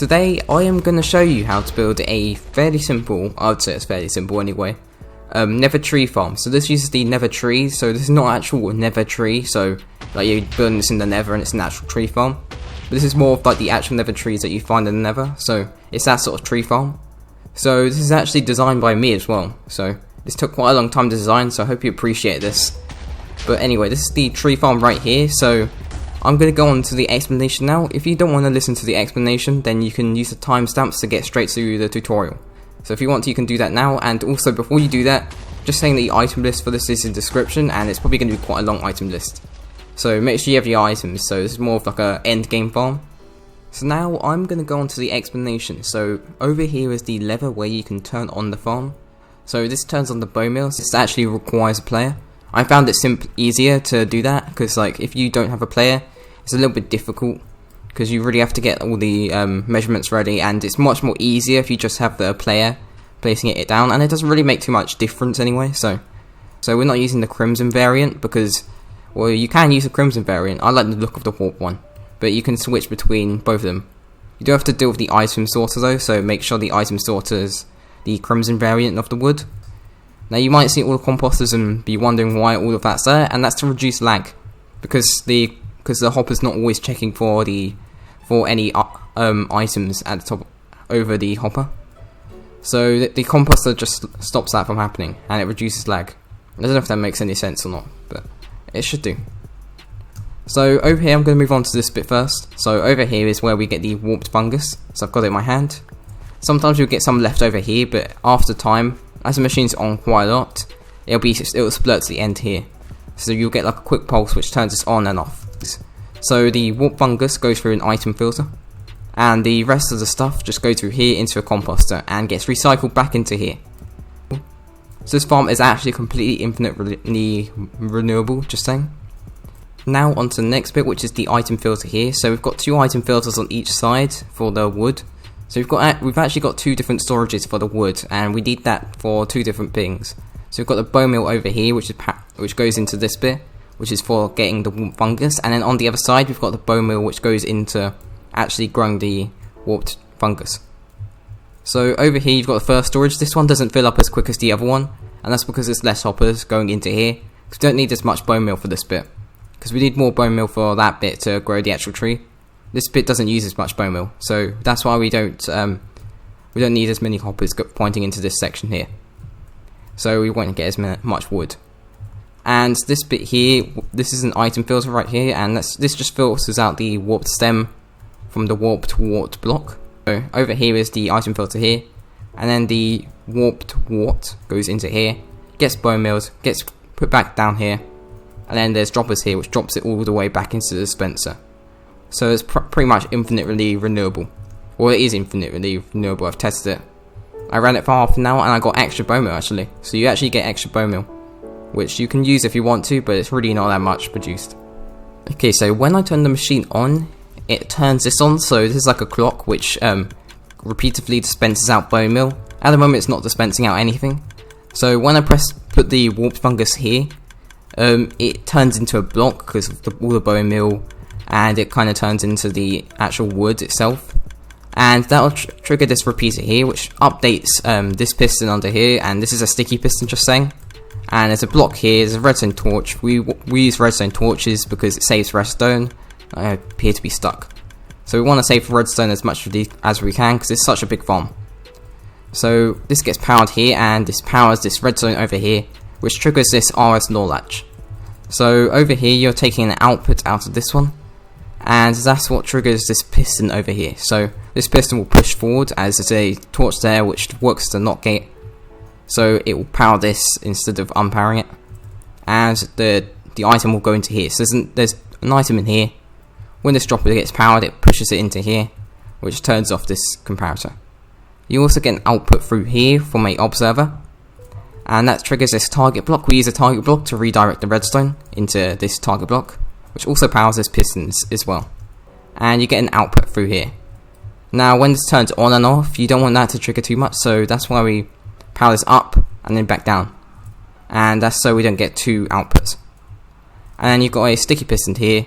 Today I am going to show you how to build a fairly simple, I would say it's fairly simple anyway, nether tree farm. So this uses the nether tree, so this is not actual nether tree, so like you're building this in the nether and it's an actual tree farm. But this is more of like the actual nether trees that you find in the nether, so it's that sort of tree farm. So this is actually designed by me as well, so this took quite a long time to design, so I hope you appreciate this. But anyway, this is the tree farm right here, so I'm going to go on to the explanation now. If you don't want to listen to the explanation, then you can use the timestamps to get straight to the tutorial. So if you want to, you can do that now, and also before you do that, just saying the item list for this is in the description, and it's probably going to be quite a long item list. So make sure you have your items, so this is more of like a end game farm. So now I'm going to go on to the explanation. So over here is the lever where you can turn on the farm. So this turns on the bone mill, so this actually requires a player. I found it easier to do that, because like if you don't have a player, it's a little bit difficult, because you really have to get all the measurements ready, and it's much more easier if you just have the player placing it down, and it doesn't really make too much difference anyway. So we're not using the crimson variant, because, well, you can use the crimson variant. I like the look of the warp one, but you can switch between both of them. You do have to deal with the item sorter though, so make sure the item sorter is the crimson variant of the wood. Now you might see all the composters and be wondering why all of that's there, and that's to reduce lag, because the hopper's not always checking for any items at the top over the hopper. So the composter just stops that from happening, and it reduces lag. I don't know if that makes any sense or not, but it should do. So over here, I'm going to move on to this bit first. So over here is where we get the warped fungus. So I've got it in my hand. Sometimes you'll get some left over here, but after time, as the machine's on quite a lot, it'll split to the end here. So you'll get like a quick pulse which turns this on and off. So the warp fungus goes through an item filter, and the rest of the stuff just goes through here into a composter and gets recycled back into here. So this farm is actually completely infinitely renewable, just saying. Now on to the next bit, which is the item filter here. So we've got two item filters on each side for the wood. So we've actually got two different storages for the wood, and we need that for two different things. So we've got the bone mill over here, which goes into this bit, which is for getting the warped fungus, and then on the other side we've got the bone mill, which goes into actually growing the warped fungus. So over here you've got the first storage. This one doesn't fill up as quick as the other one, and that's because there's less hoppers going into here, because we don't need as much bone mill for this bit, because we need more bone mill for that bit to grow the actual tree. This bit doesn't use as much bone mill, so that's why we don't need as many hoppers pointing into this section here. So we won't get as much wood. And this bit here, this is an item filter right here, and this just filters out the warped stem from the warped wart block. So over here is the item filter here, and then the warped wart goes into here, gets bone milled, gets put back down here, and then there's droppers here, which drops it all the way back into the dispenser. So it's pretty much infinitely renewable. Well, it is infinitely renewable. I've tested it. I ran it for half an hour and I got extra bone mill actually. So you actually get extra bone mill, which you can use if you want to, but it's really not that much produced. Okay, so when I turn the machine on, it turns this on. So this is like a clock which repeatedly dispenses out bone mill. At the moment it's not dispensing out anything. So when I put the warped fungus here, it turns into a block because of all the bone mill, and it kind of turns into the actual wood itself. And that'll trigger this repeater here, which updates this piston under here, and this is a sticky piston, just saying. And there's a block here, there's a redstone torch. We use redstone torches because it saves redstone. I appear to be stuck. So we want to save redstone as much as we can, because it's such a big farm. So this gets powered here, and this powers this redstone over here, which triggers this RS NOR latch. So over here you're taking an output out of this one, and that's what triggers this piston over here. So this piston will push forward as there's a torch there which works as a NOT gate. So it will power this instead of unpowering it, and the item will go into here. So there's an item in here. When this dropper gets powered, it pushes it into here, which turns off this comparator. You also get an output through here from a observer, and that triggers this target block. We use a target block to redirect the redstone into this target block, which also powers this pistons as well. And you get an output through here. Now when this turns on and off, you don't want that to trigger too much, so that's why we power this up and then back down, and that's so we don't get two outputs. And then you've got a sticky piston here,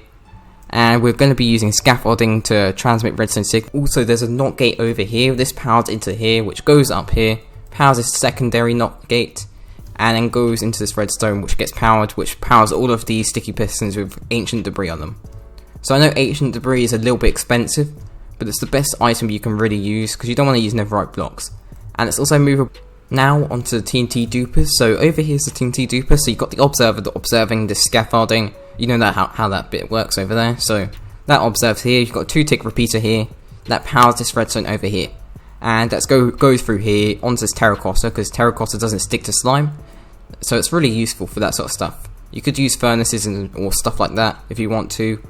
and we're going to be using scaffolding to transmit redstone signal. Also, there's a NOT gate over here. This powers into here, which goes up here, powers this secondary NOT gate, and then goes into this redstone, which gets powered, which powers all of these sticky pistons with ancient debris on them. So I know ancient debris is a little bit expensive, but it's the best item you can really use because you don't want to use netherite blocks, and it's also movable. Now onto the TNT dupers. So over here's the TNT duper. So you've got the observer observing the scaffolding. You know that how that bit works over there. So that observes here. You've got a 2-tick repeater here that powers this redstone over here, and that goes through here onto this terracotta because terracotta doesn't stick to slime. So it's really useful for that sort of stuff. You could use furnaces or stuff like that if you want to,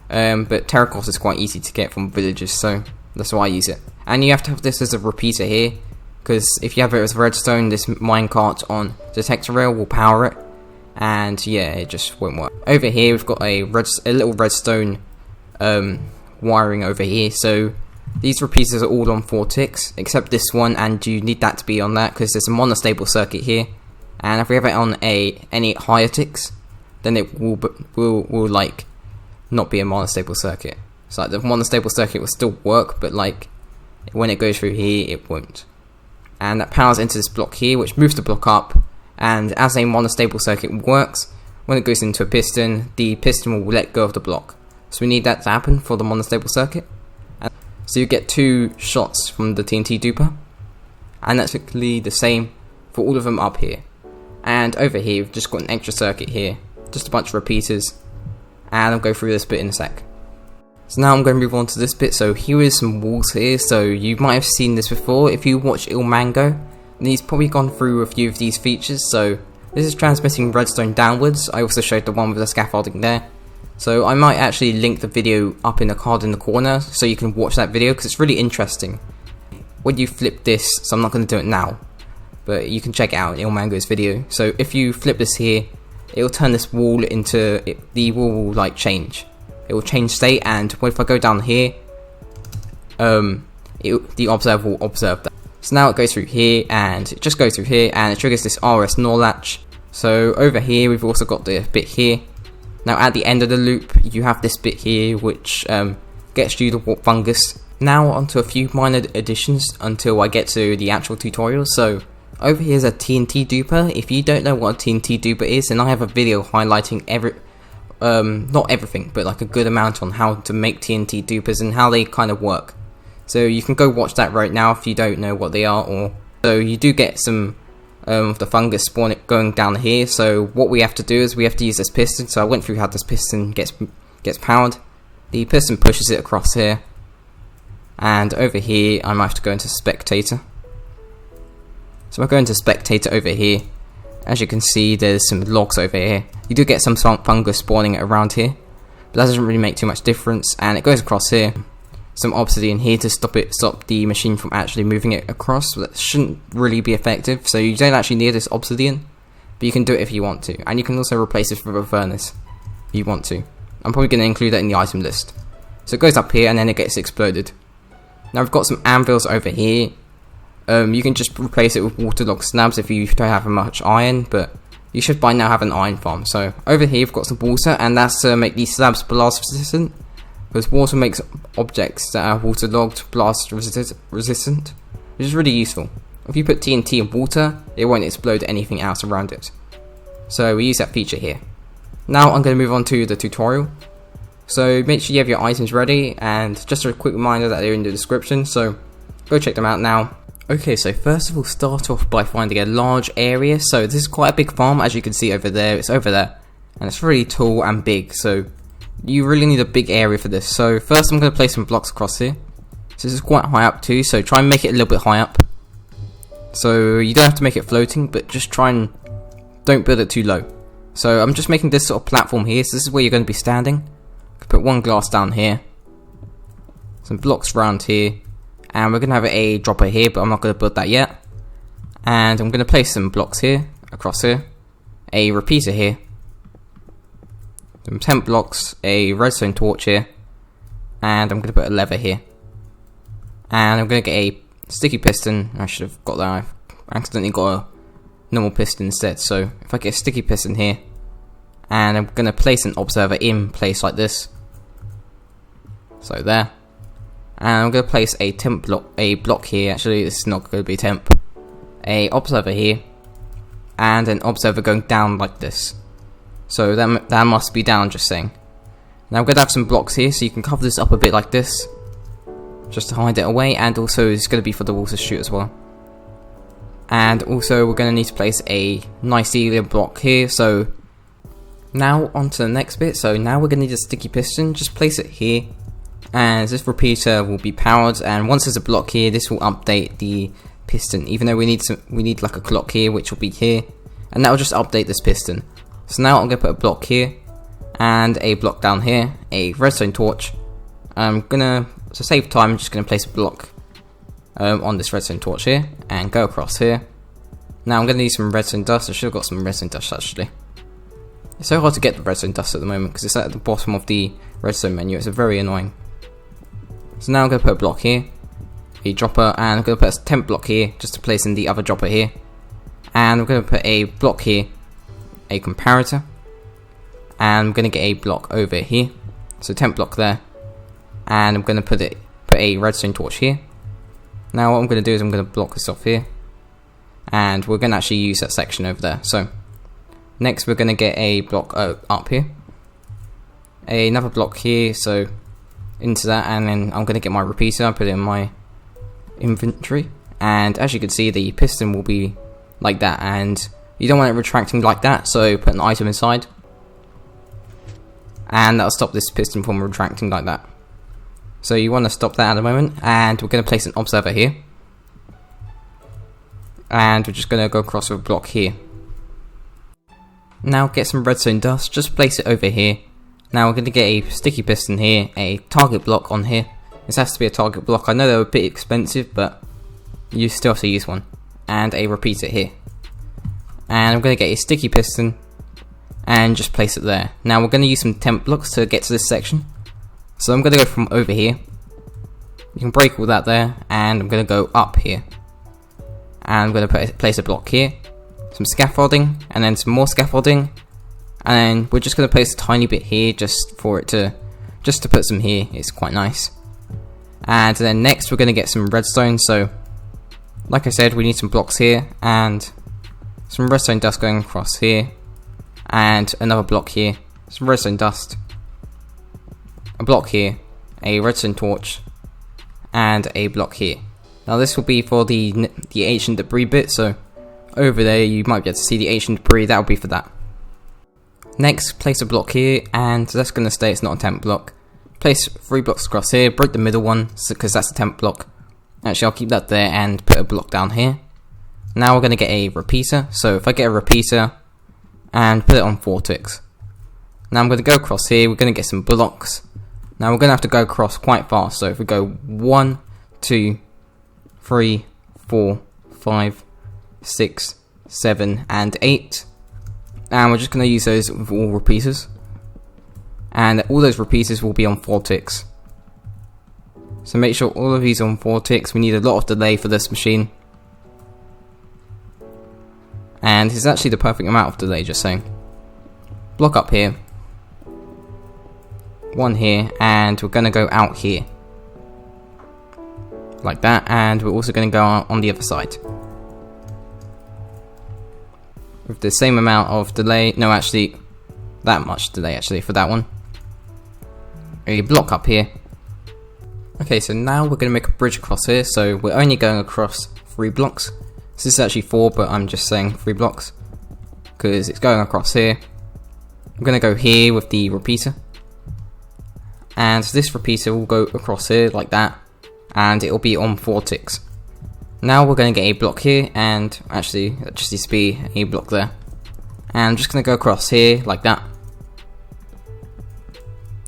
but terracotta is quite easy to get from villages, so that's why I use it. And you have to have this as a repeater here, because if you have it as redstone, this minecart on detector rail will power it, and yeah, it just won't work. Over here we've got a little redstone wiring over here. So these repeaters are all on 4 ticks, except this one, and you need that to be on that because there's a monostable circuit here. And if we have it on any higher ticks, then it will like not be a monostable circuit. So like the monostable circuit will still work, but like when it goes through here, it won't. And that powers into this block here, which moves the block up. And as a monostable circuit works, when it goes into a piston, the piston will let go of the block. So we need that to happen for the monostable circuit. And so you get 2 shots from the TNT duper, and that's actually the same for all of them up here. And over here we've just got an extra circuit here, just a bunch of repeaters, and I'll go through this bit in a sec. So now I'm going to move on to this bit. So here is some walls here. So you might have seen this before if you watch Mango, and he's probably gone through a few of these features. So this is transmitting redstone downwards. I also showed the one with the scaffolding there. So I might actually link the video up in the card in the corner so you can watch that video because it's really interesting. When you flip this, so I'm not going to do it now, but you can check out Mango's video. So if you flip this here, it will turn this wall into, the wall will like change. It will change state, and if I go down here, the observer will observe that. So now it goes through here, and it just goes through here, and it triggers this RS NOR latch. So over here, we've also got the bit here. Now at the end of the loop, you have this bit here, which gets you the warp fungus. Now onto a few minor additions until I get to the actual tutorial. So over here is a TNT duper. If you don't know what a TNT duper is, then I have a video highlighting not everything, but like a good amount on how to make TNT dupers and how they kind of work. So you can go watch that right now if you don't know what they are. So you do get some of the fungus spawn going down here. So what we have to do is we have to use this piston. So I went through how this piston gets powered. The piston pushes it across here, and over here I might have to go into spectator. So I go into spectator over here. As you can see, there's some logs over here. You do get some fungus spawning around here, but that doesn't really make too much difference. And it goes across here. Some obsidian here to stop the machine from actually moving it across. That shouldn't really be effective, so you don't actually need this obsidian, but you can do it if you want to. And you can also replace it with a furnace if you want to. I'm probably going to include that in the item list. So it goes up here and then it gets exploded. Now we've got some anvils over here. You can just replace it with waterlogged slabs if you don't have much iron, but you should by now have an iron farm. So over here we've got some water, and that's to make these slabs blast resistant, because water makes objects that are waterlogged blast resistant, which is really useful. If you put TNT in water, it won't explode anything else around it. So we use that feature here. Now I'm going to move on to the tutorial. So make sure you have your items ready, and just a quick reminder that they're in the description, so go check them out now. Okay, so first of all, start off by finding a large area. So this is quite a big farm, as you can see over there. It's over there, and it's really tall and big, so you really need a big area for this. So first I'm going to place some blocks across here. So this is quite high up too, so try and make it a little bit high up. So you don't have to make it floating, but just try and don't build it too low. So I'm just making this sort of platform here, so this is where you're going to be standing. Put one glass down here, some blocks around here, and we're going to have a dropper here, but I'm not going to build that yet. And I'm going to place some blocks here, across here, a repeater here, some 10 blocks, a redstone torch here, and I'm going to put a lever here. And I'm going to get a sticky piston. I should have got that. I've accidentally got a normal piston instead. So if I get a sticky piston here, and I'm going to place an observer in place like this, So there. And I'm going to place a block here. Actually, this is not going to be temp. A observer here, and an observer going down like this. So that must be down, just saying. Now I'm going to have some blocks here, so you can cover this up a bit like this, just to hide it away, and also it's going to be for the walls to shoot as well. And also we're going to need to place a nycelium block here. So now on to the next bit. So now we're going to need a sticky piston. Just place it here, and this repeater will be powered, and once there's a block here, this will update the piston, even though we need like a clock here, which will be here, and that will just update this piston. So now I'm going to put a block here and a block down here, a redstone torch. To save time, I'm just going to place a block on this redstone torch here and go across here. Now I'm going to need some redstone dust. I should have got some redstone dust actually. It's so hard to get the redstone dust at the moment because it's at the bottom of the redstone menu. It's very annoying. So now I'm going to put a block here, a dropper, and I'm going to put a temp block here just to place in the other dropper here. And I'm going to put a block here, a comparator, and I'm going to get a block over here. So temp block there, and I'm going to put a redstone torch here. Now what I'm going to do is I'm going to block this off here, and we're going to actually use that section over there. So next we're going to get a block up here, another block here, so into that, and then I'm going to get my repeater, put it in my inventory, and as you can see the piston will be like that, and you don't want it retracting like that, so put an item inside, and that'll stop this piston from retracting like that. So you want to stop that at the moment, and we're going to place an observer here, and we're just going to go across with a block here. Now get some redstone dust, just place it over here. Now we're going to get a sticky piston here, a target block on here. This has to be a target block. I know they're a bit expensive, but you still have to use one. And a repeater here. And I'm going to get a sticky piston and just place it there. Now we're going to use some temp blocks to get to this section. So I'm going to go from over here. You can break all that there, and I'm going to go up here. And I'm going to place a block here, some scaffolding, and then some more scaffolding. And then we're just going to place a tiny bit here just to put some here. It's quite nice. And then next we're going to get some redstone. So like I said, we need some blocks here and some redstone dust going across here, and another block here, some redstone dust, a block here, a redstone torch, and a block here. Now this will be for the ancient debris bit, so over there you might be able to see the ancient debris. That will be for that. Next, place a block here, and that's going to stay, it's not a temp block. Place 3 blocks across here, break the middle one, because that's a temp block. Actually, I'll keep that there and put a block down here. Now we're going to get a repeater, so if I get a repeater and put it on 4 ticks. Now I'm going to go across here, we're going to get some blocks. Now we're going to have to go across quite fast, so if we go 1, 2, 3, 4, 5, 6, 7, and 8. And we're just going to use those with all repeaters. And all those repeaters will be on 4 ticks. So make sure all of these are on 4 ticks. We need a lot of delay for this machine. And it's actually the perfect amount of delay, just saying. Block up here. 1 here, and we're going to go out here. Like that, and we're also going to go out on the other side. With the same amount of delay, no actually, that much delay actually for that one. A block up here. Okay, so now we're going to make a bridge across here, so we're only going across 3 blocks. This is actually 4, but I'm just saying 3 blocks, because it's going across here. I'm going to go here with the repeater. And this repeater will go across here like that, and it will be on 4 ticks. Now we're going to get a block here, and actually that just needs to be a block there. And I'm just going to go across here like that.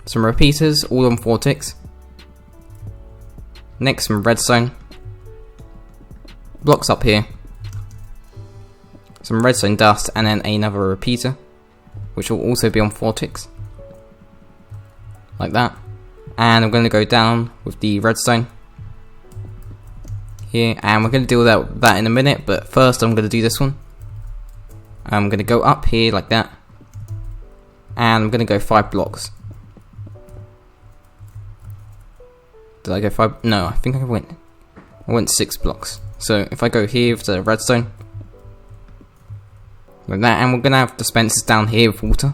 Some repeaters, all on 4 ticks. Next, some redstone. Blocks up here. Some redstone dust, and then another repeater, which will also be on 4 ticks. Like that. And I'm going to go down with the redstone here, and we're going to deal with that in a minute, but first I'm going to do this one. I'm going to go up here like that, and I'm going to go 5 blocks. Did I go 5? No, I think I went 6 blocks. So if I go here with the redstone, like that, and we're gonna have dispensers down here with water.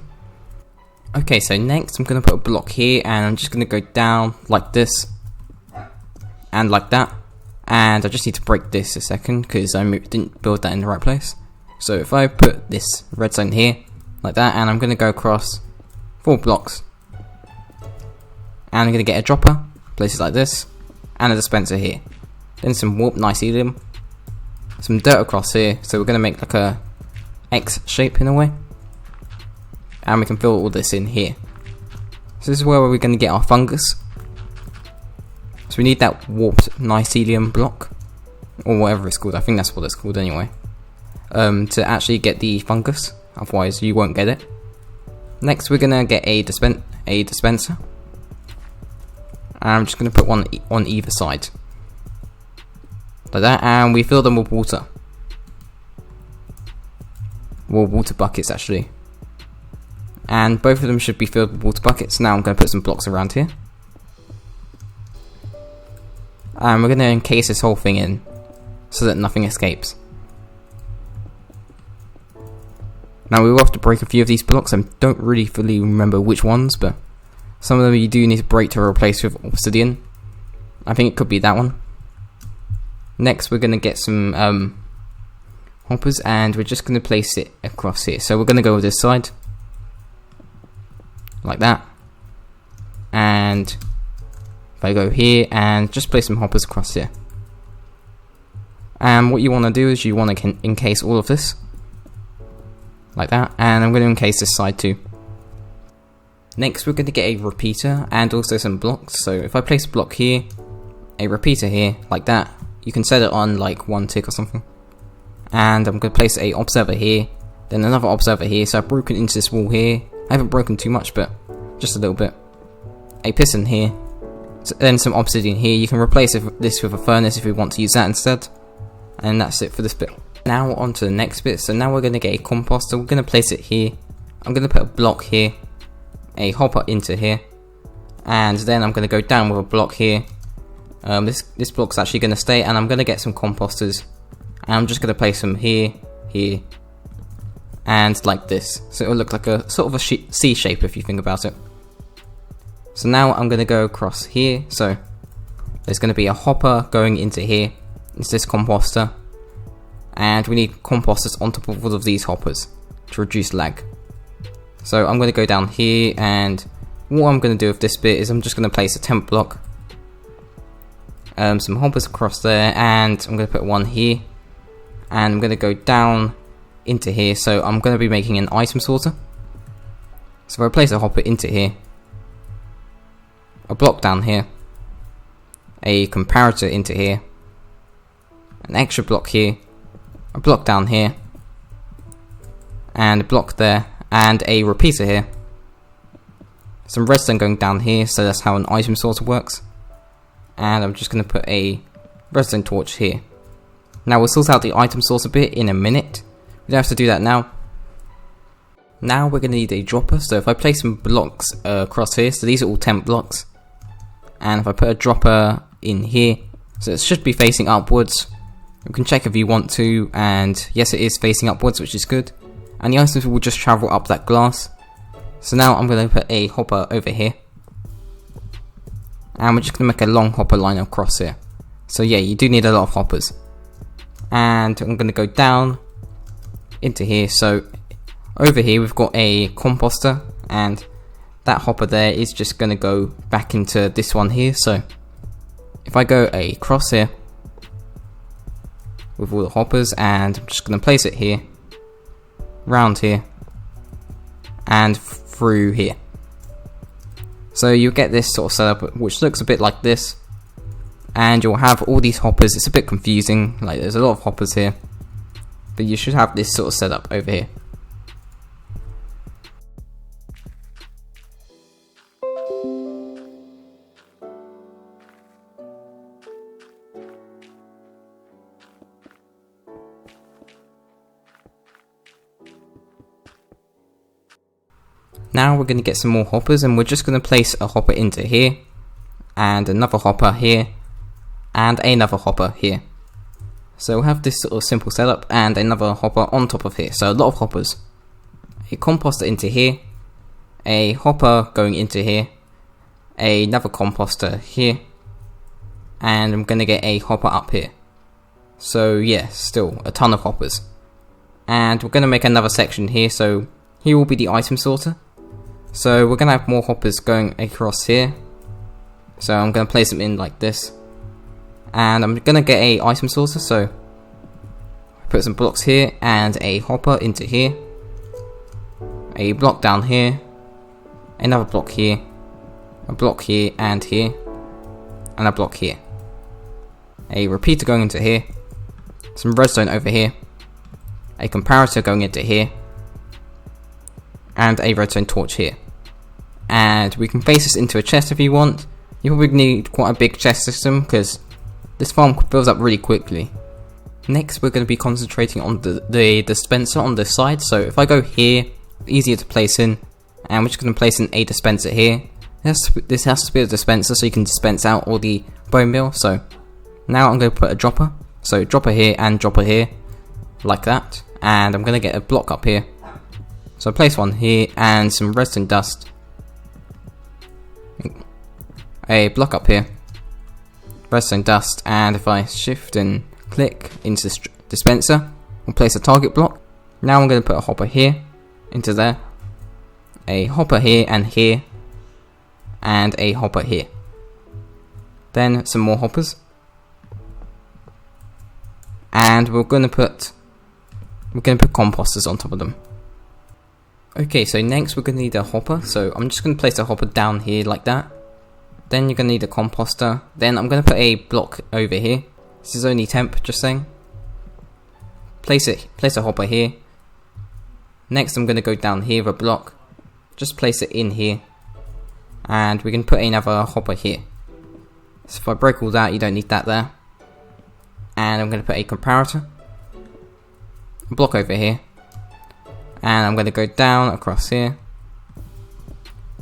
Okay, so next I'm gonna put a block here, and I'm just gonna go down like this, and like that. And I just need to break this a second because I didn't build that in the right place. So if I put this redstone here, like that, and I'm gonna go across 4 blocks, and I'm gonna get a dropper, place it like this, and a dispenser here. Then some warped nycelium, some dirt across here, so we're gonna make like a X shape in a way, and we can fill all this in here. So this is where we're gonna get our fungus. So we need that warped nycelium block, or whatever it's called. I think that's what it's called anyway, to actually get the fungus. Otherwise, you won't get it. Next, we're gonna get a dispenser. And I'm just gonna put one on either side, like that, and we fill them with water. Well, water buckets actually. And both of them should be filled with water buckets. Now I'm gonna put some blocks around here. And we're going to encase this whole thing in so that nothing escapes. Now we will have to break a few of these blocks. I don't really fully remember which ones, but some of them you do need to break to replace with obsidian. I think it could be that one. Next we're going to get some hoppers, and we're just going to place it across here. So we're going to go with this side, like that. And I go here and just place some hoppers across here. And what you want to do is you want to encase all of this, like that, and I'm going to encase this side too. Next we're going to get a repeater and also some blocks. So if I place a block here, a repeater here, like that, you can set it on like 1 tick or something. And I'm going to place a observer here, then another observer here. So I've broken into this wall here. I haven't broken too much, but just a little bit. A piston here. So then some obsidian here. You can replace this with a furnace if you want to use that instead. And that's it for this bit. Now on to the next bit. So now we're going to get a composter. We're going to place it here. I'm going to put a block here, a hopper into here, and then I'm going to go down with a block here. This block's actually going to stay, and I'm going to get some composters, and I'm just going to place them here, here, and like this. So it'll look like a sort of a C shape if you think about it. So now I'm going to go across here. So there's going to be a hopper going into here. It's this composter, and we need composters on top of all of these hoppers to reduce lag. So I'm going to go down here, and what I'm going to do with this bit is I'm just going to place a temp block, some hoppers across there, and I'm going to put one here, and I'm going to go down into here. So I'm going to be making an item sorter. So if I place a hopper into here, a block down here, a comparator into here, an extra block here, a block down here, and a block there, and a repeater here. Some redstone going down here, so that's how an item sorter works. And I'm just going to put a redstone torch here. Now we'll sort out the item sorter bit in a minute. We don't have to do that now. Now we're going to need a dropper. So if I place some blocks across here, so these are all temp blocks, and if I put a dropper in here, so it should be facing upwards. You can check if you want to, and yes, it is facing upwards, which is good. And the items will just travel up that glass. So now I'm going to put a hopper over here, and we're just going to make a long hopper line across here. So yeah, you do need a lot of hoppers. And I'm going to go down into here. So over here we've got a composter, and that hopper there is just going to go back into this one here. So if I go across here with all the hoppers, and I'm just going to place it here, round here, and through here. So you'll get this sort of setup which looks a bit like this, and you'll have all these hoppers. It's a bit confusing, like there's a lot of hoppers here, but you should have this sort of setup over here. Now we're going to get some more hoppers, and we're just going to place a hopper into here, and another hopper here, and another hopper here. So we'll have this sort of simple setup and another hopper on top of here, so a lot of hoppers. A composter into here, a hopper going into here, another composter here, and I'm gonna get a hopper up here. So yeah, still a ton of hoppers. And we're gonna make another section here, so here will be the item sorter. So we're gonna have more hoppers going across here. So I'm gonna place them in like this. And I'm gonna get a item sorter, so put some blocks here and a hopper into here. A block down here, another block here, a block here and here, and a block here. A repeater going into here, some redstone over here, a comparator going into here, and a redstone torch here. And we can place this into a chest if you want. You probably need quite a big chest system because this farm fills up really quickly. Next we're going to be concentrating on the dispenser on this side. So if I go here, easier to place in, and we're just going to place in a dispenser here. This has to be a dispenser so you can dispense out all the bone meal. So now I'm going to put a dropper, so dropper here and dropper here, like that, and I'm going to get a block up here. So I place one here and some redstone dust, a block up here, redstone dust, and if I shift and click into this dispenser, we'll place a target block. Now I'm going to put a hopper here, into there, a hopper here and here, and a hopper here. Then some more hoppers, and we're gonna put composters on top of them. Okay, so next we're gonna need a hopper. So I'm just gonna place a hopper down here like that. Then you're gonna need a composter. Then I'm gonna put a block over here. This is only temp, just saying. Place a hopper here. Next I'm gonna go down here with a block. Just place it in here. And we can put another hopper here. So if I break all that, you don't need that there. And I'm going to put a comparator, a block over here, and I'm going to go down across here,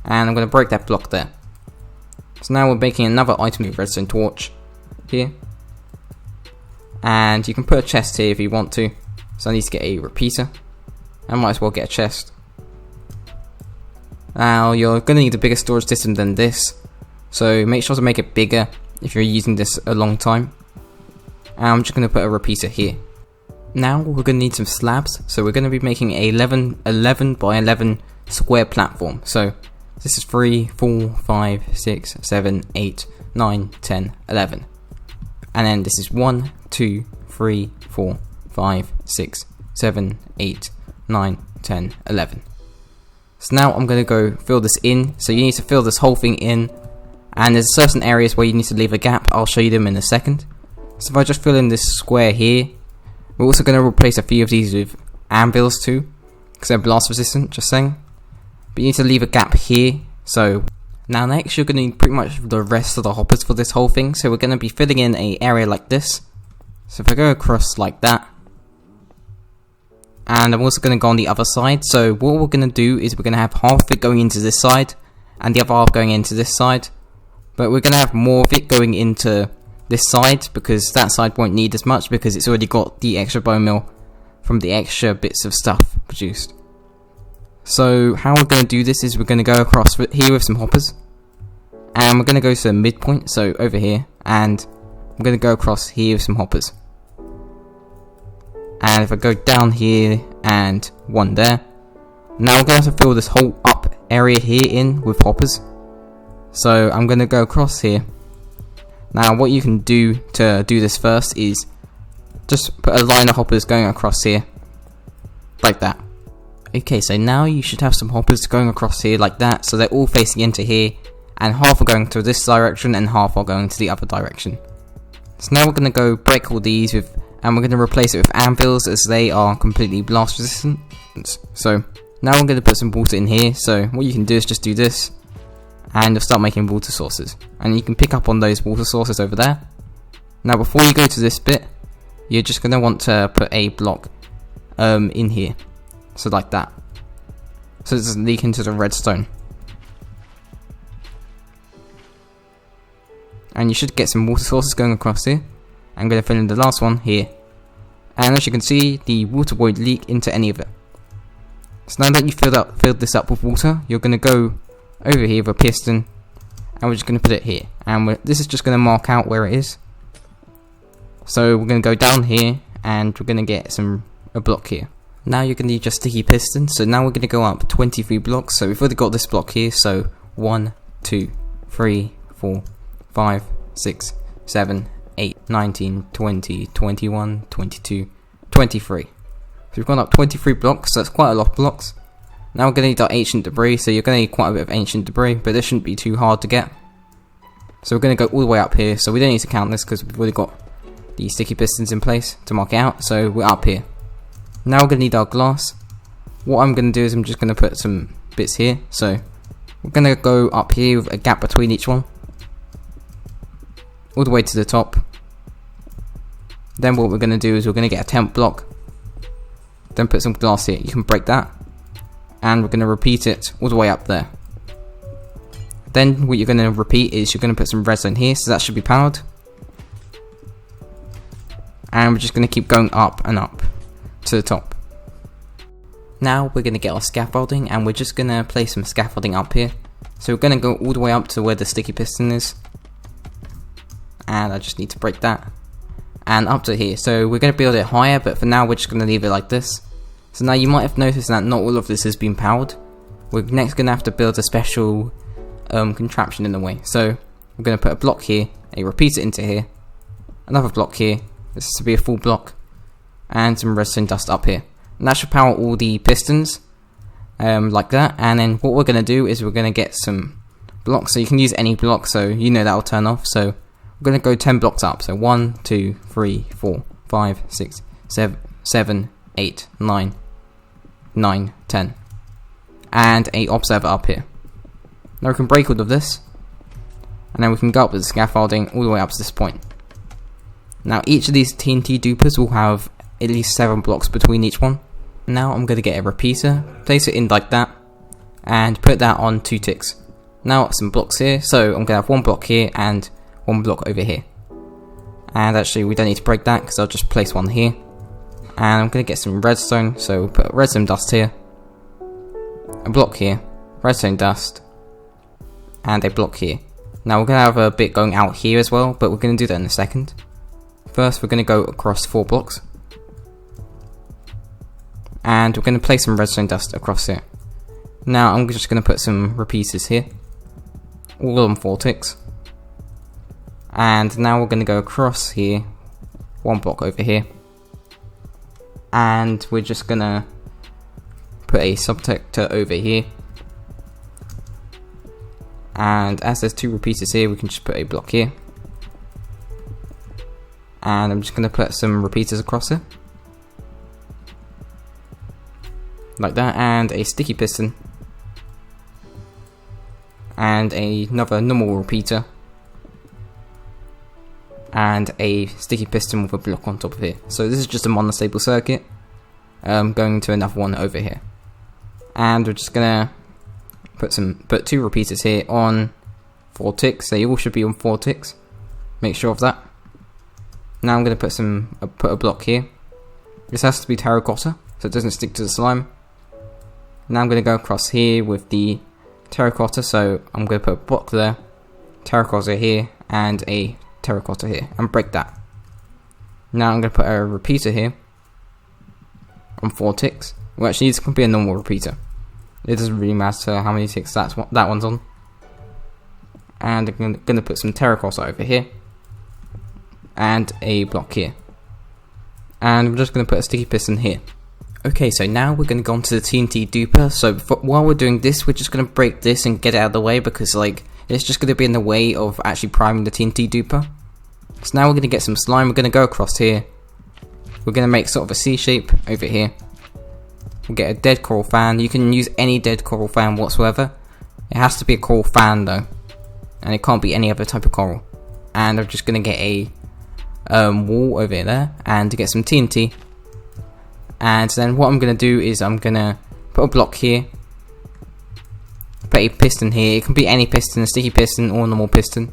and I'm going to break that block there. So now we're making another item with redstone torch here, and you can put a chest here if you want to. So I need to get a repeater. I might as well get a chest. Now you're going to need a bigger storage system than this, so make sure to make it bigger if you're using this a long time. And I'm just going to put a repeater here. Now we're going to need some slabs, so we're going to be making a 11 by 11 square platform. So this is 3, 4, 5, 6, 7, 8, 9, 10, 11. And then this is 1, 2, 3, 4, 5, 6, 7, 8, 9, 10, 11. So now I'm going to go fill this in. So you need to fill this whole thing in. And there's certain areas where you need to leave a gap. I'll show you them in a second. So if I just fill in this square here, we're also going to replace a few of these with anvils too, because they're blast resistant, just saying. But you need to leave a gap here. So now next you're going to need pretty much the rest of the hoppers for this whole thing. So we're going to be filling in an area like this. So if I go across like that, and I'm also going to go on the other side. So what we're going to do is we're going to have half of it going into this side, and the other half going into this side. But we're going to have more of it going into this side, because that side won't need as much because it's already got the extra bone meal from the extra bits of stuff produced. So how we're going to do this is we're going to go across here with some hoppers, and we're going to go to the midpoint, so over here, and I'm going to go across here with some hoppers. And if I go down here and one there, now we're going to have to fill this whole up area here in with hoppers. So I'm going to go across here. Now what you can do to do this first is just put a line of hoppers going across here, like that. Okay, so now you should have some hoppers going across here like that, so they're all facing into here, and half are going to this direction and half are going to the other direction. So now we're going to go break all these with, and we're going to replace it with anvils as they are completely blast resistant. So now I'm going to put some water in here, so what you can do is just do this, and you'll start making water sources, and you can pick up on those water sources over there. Now before you go to this bit, you're just going to want to put a block in here, so like that, so it doesn't leak into the redstone. and you should get some water sources going across here. I'm going to fill in the last one here, and as you can see, the water won't leak into any of it. So now that you've filled this up with water, you're going to go over here with a piston, and we're just going to put it here, and this is just going to mark out where it is. So we're going to go down here, and we're going to get a block here. Now you're going to need your sticky piston, so now we're going to go up 23 blocks. So we've already got this block here, so 1, 2, 3, 4, 5, 6, 7, 8, 19, 20, 21, 22, 23. So we've gone up 23 blocks, so that's quite a lot of blocks. Now we're going to need our ancient debris, so you're going to need quite a bit of ancient debris, but this shouldn't be too hard to get. So we're going to go all the way up here, so we don't need to count this because we've already got the sticky pistons in place to mark it out, so we're up here. Now we're going to need our glass. What I'm going to do is I'm just going to put some bits here, so we're going to go up here with a gap between each one, all the way to the top. Then what we're going to do is we're going to get a temp block, then put some glass here. You can break that, and we're going to repeat it all the way up there. Then what you're going to repeat is you're going to put some redstone here, so that should be powered. And we're just going to keep going up and up to the top. Now we're going to get our scaffolding, and we're just going to place some scaffolding up here. So we're going to go all the way up to where the sticky piston is, and I just need to break that, and up to here. So we're going to build it higher, but for now we're just going to leave it like this. So now you might have noticed that not all of this has been powered. We're next going to have to build a special contraption in the way. So we're going to put a block here, a repeater into here, another block here, this is to be a full block, and some redstone dust up here. And that should power all the pistons, like that. And then what we're going to do is we're going to get some blocks, so you can use any block, so you know that will turn off. So we're going to go 10 blocks up, so 1, 2, 3, 4, 5, 6, 7, 8, 9, 10, and a observer up here. Now we can break all of this, and then we can go up with the scaffolding all the way up to this point. Now each of these TNT dupers will have at least 7 blocks between each one. Now I'm going to get a repeater, place it in like that, and put that on 2 ticks. Now some blocks here, so I'm going to have 1 block here and 1 block over here. And actually we don't need to break that because I'll just place 1 here. And I'm going to get some redstone, so we'll put redstone dust here, a block here, redstone dust, and a block here. Now we're going to have a bit going out here as well, but we're going to do that in a second. First we're going to go across 4 blocks, and we're going to place some redstone dust across here. Now I'm just going to put some repeaters here, all on 4 ticks. And now we're going to go across here, 1 block over here, and we're just going to put a subdetector over here. And as there's 2 repeaters here, we can just put a block here. And I'm just going to put some repeaters across it, like that, and a sticky piston, and another normal repeater, and a sticky piston with a block on top of it. So this is just a monostable circuit, going to another one over here. And we're just going to put 2 repeaters here on 4 ticks. They all should be on 4 ticks. Make sure of that. Now I'm going to put a block here. This has to be terracotta, so it doesn't stick to the slime. Now I'm going to go across here with the terracotta, so I'm going to put a block there, terracotta here, and a terracotta here, and break that. Now I'm going to put a repeater here on 4 ticks. Well, actually, this can be a normal repeater. It doesn't really matter how many ticks that one's on. And I'm going to put some terracotta over here, and a block here. And we're just going to put a sticky piston here. Okay, so now we're going to go on to the TNT duper. So while we're doing this, we're just going to break this and get it out of the way, because it's just going to be in the way of actually priming the TNT duper. So now we're going to get some slime. We're going to go across here. We're going to make sort of a C shape over here. We'll get a dead coral fan. You can use any dead coral fan whatsoever. It has to be a coral fan though, and it can't be any other type of coral. And I'm just going to get a wall over there, and to get some TNT. And then what I'm going to do is I'm going to put a block here, put a piston here. It can be any piston, a sticky piston or a normal piston.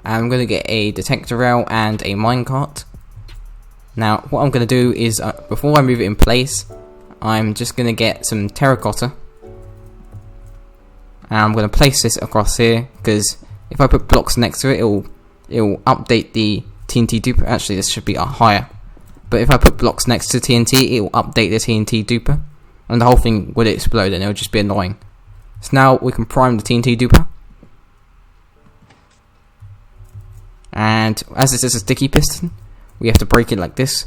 And I'm going to get a detector rail and a minecart. Now what I'm going to do is, before I move it in place, I'm just going to get some terracotta. And I'm going to place this across here, because if I put blocks next to it, it'll update the TNT duper. Actually, this should be higher. But if I put blocks next to TNT, it will update the TNT duper, and the whole thing would explode, and it would just be annoying. So now we can prime the TNT duper. And as this is a sticky piston, we have to break it like this.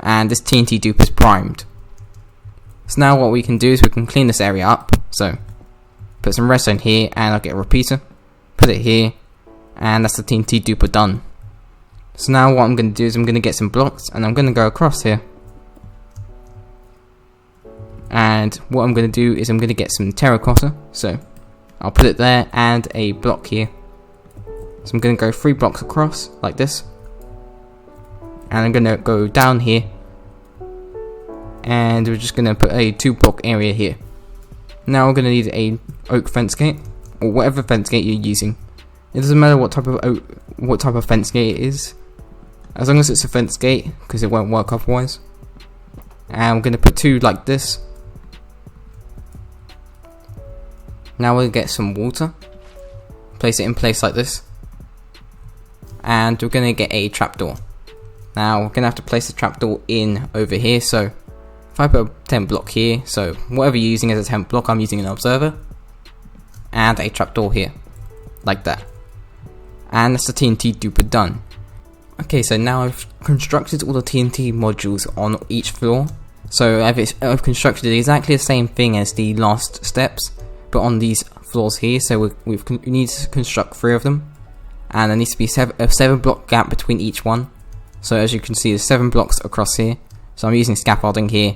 And this TNT duper is primed. So now what we can do is we can clean this area up. So put some redstone here, and I'll get a repeater. Put it here, and that's the TNT duper done. So now what I'm going to do is I'm going to get some blocks, and I'm going to go across here. And what I'm going to do is I'm going to get some terracotta. So I'll put it there, and a block here. So I'm going to go 3 blocks across like this. And I'm going to go down here. And we're just going to put a 2-block area here. Now we're going to need a oak fence gate, or whatever fence gate you're using. It doesn't matter what type of fence gate it is, as long as it's a fence gate, because it won't work otherwise. And we're going to put 2 like this. Now we'll get some water, place it in place like this, and we're going to get a trapdoor. Now we're going to have to place the trapdoor in over here. So if I put a 10 block here, so whatever you're using as a 10 block, I'm using an observer, and a trapdoor here, like that. And that's the TNT duper done. Okay, so now I've constructed all the TNT modules on each floor. So I've constructed exactly the same thing as the last steps, but on these floors here. So we need to construct 3 of them, and there needs to be a 7 block gap between each one. So as you can see, there's 7 blocks across here. So I'm using scaffolding here,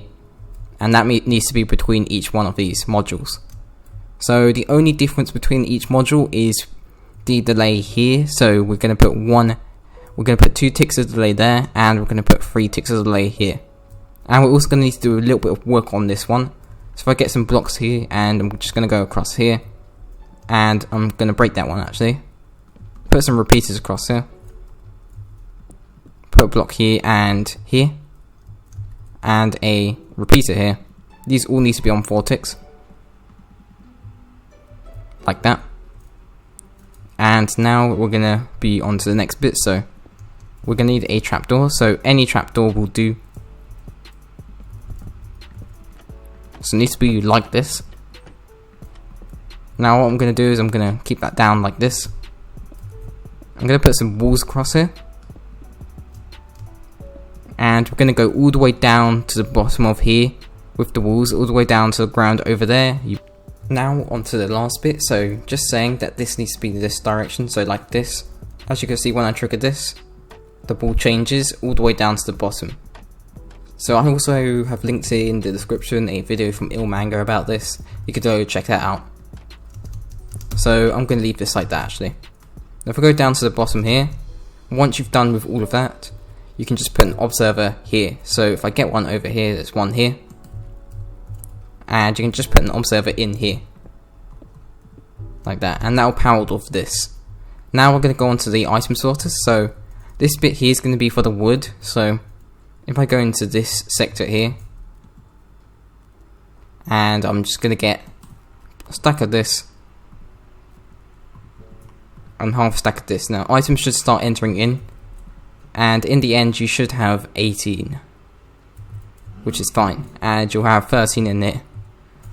and that needs to be between each one of these modules. So the only difference between each module is the delay here. So we're going to put 2 ticks of delay there, and we're going to put 3 ticks of delay here. And we're also going to need to do a little bit of work on this one. So if I get some blocks here, and I'm just going to go across here, and I'm going to break that one actually. Put some repeaters across here. Put a block here, and a repeater here. These all need to be on 4 ticks, like that. And now we're going to be on to the next bit. So we're going to need a trapdoor. So any trapdoor will do. So it needs to be like this. Now what I'm going to do is I'm going to keep that down like this. I'm going to put some walls across here. And we're going to go all the way down to the bottom of here with the walls, all the way down to the ground over there. Now onto the last bit. So just saying that this needs to be this direction, so like this. As you can see, when I trigger this, the ball changes all the way down to the bottom. So I also have linked in the description a video from Ilmanga about this. You could go check that out. So I'm going to leave this like that actually. Now if I go down to the bottom here, once you've done with all of that, you can just put an observer here. So if I get one over here, there's one here. And you can just put an observer in here, like that, and that will power all of this. Now we're going to go on to the item sorters. So this bit here is going to be for the wood. So if I go into this sector here, and I'm just going to get a stack of this and half a stack of this. Now items should start entering in, and in the end you should have 18, which is fine, and you'll have 13 in there.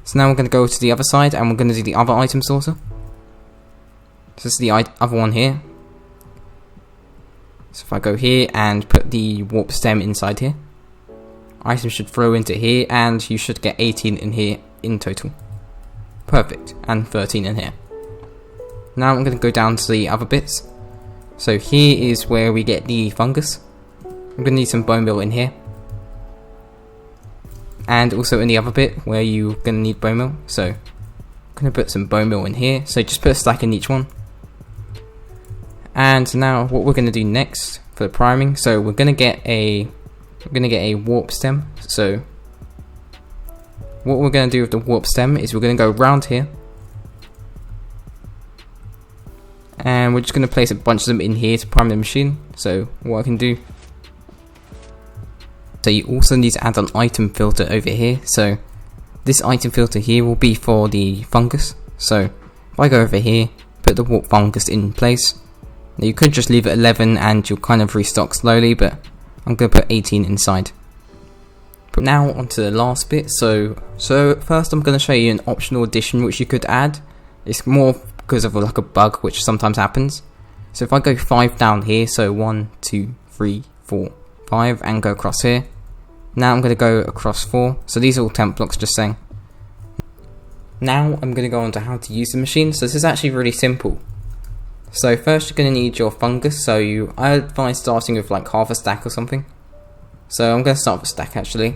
So now we're going to go to the other side, and we're going to do the other item sorter. So this is the other one here. So if I go here and put the warp stem inside here, items should flow into here, and you should get 18 in here in total. Perfect, and 13 in here. Now I'm going to go down to the other bits. So here is where we get the fungus. I'm going to need some bone meal in here. And also in the other bit where you're going to need bone meal. So I'm going to put some bone meal in here. So just put a stack in each one. And now what we're going to do next for the priming. So we're going to get a warp stem. So what we're going to do with the warp stem is we're going to go round here. and we're just going to place a bunch of them in here to prime the machine. So what I can do, so you also need to add an item filter over here. So this item filter here will be for the fungus. So if I go over here, put the warp fungus in place. Now you could just leave it 11 and you'll kind of restock slowly, but I'm going to put 18 inside. But now onto the last bit. So first I'm going to show you an optional addition which you could add. It's more because of like a bug which sometimes happens. So if I go 5 down here, so 1, 2, 3, 4, 5, and go across here. Now I'm going to go across 4. So these are all temp blocks, just saying. Now I'm going to go on to how to use the machine. So this is actually really simple. So first you're going to need your fungus. So I advise starting with like half a stack or something. So I'm going to start with a stack actually.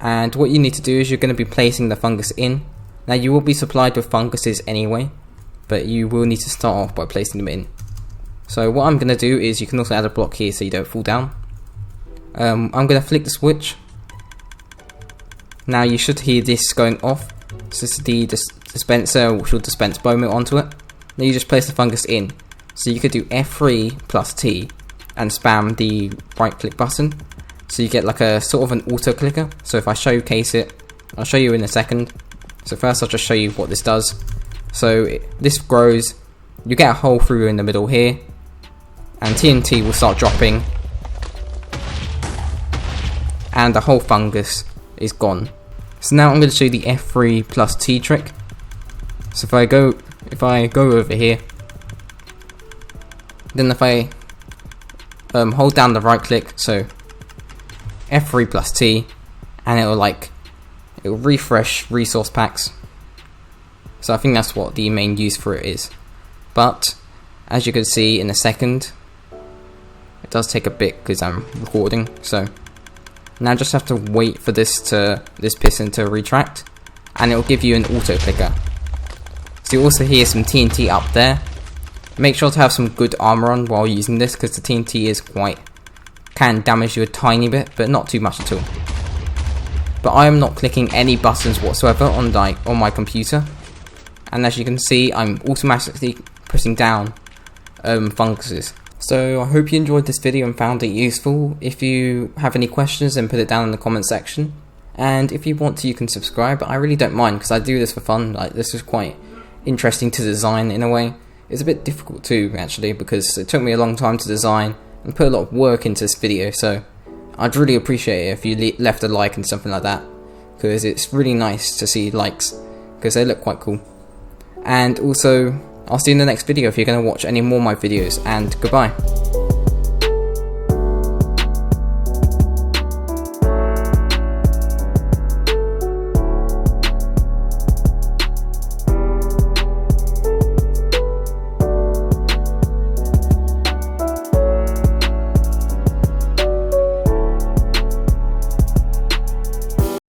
And what you need to do is you're going to be placing the fungus in. Now you will be supplied with funguses anyway, but you will need to start off by placing them in. So what I'm going to do is, you can also add a block here so you don't fall down. I'm going to flick the switch. Now you should hear this going off. So this is the dispenser which will dispense bone meal onto it. Now you just place the fungus in. So you could do F3 plus T and spam the right click button. So you get like a sort of an auto clicker. So if I showcase it, I'll show you in a second. So first I'll just show you what this does. So this grows, you get a hole through in the middle here, and TNT will start dropping, and the whole fungus is gone. So now I'm going to show you the F3 plus T trick. So if I go over here, then if I hold down the right click, so F3 plus T, and it will refresh resource packs. So I think that's what the main use for it is. But as you can see in a second, it does take a bit because I'm recording. So now I just have to wait for this piston to retract, and it will give you an auto clicker. So you also hear some TNT up there. Make sure to have some good armor on while using this, because the TNT can damage you a tiny bit, but not too much at all. But I am not clicking any buttons whatsoever on my computer, and as you can see, I'm automatically pressing down funguses. So I hope you enjoyed this video and found it useful. If you have any questions, then put it down in the comment section, and if you want to, you can subscribe. But I really don't mind, because I do this for fun. Like, this is quite interesting to design in a way. It's a bit difficult too, actually, because it took me a long time to design and put a lot of work into this video. So I'd really appreciate it if you left a like and something like that, because it's really nice to see likes, because they look quite cool. And also, I'll see you in the next video if you're going to watch any more of my videos, and goodbye.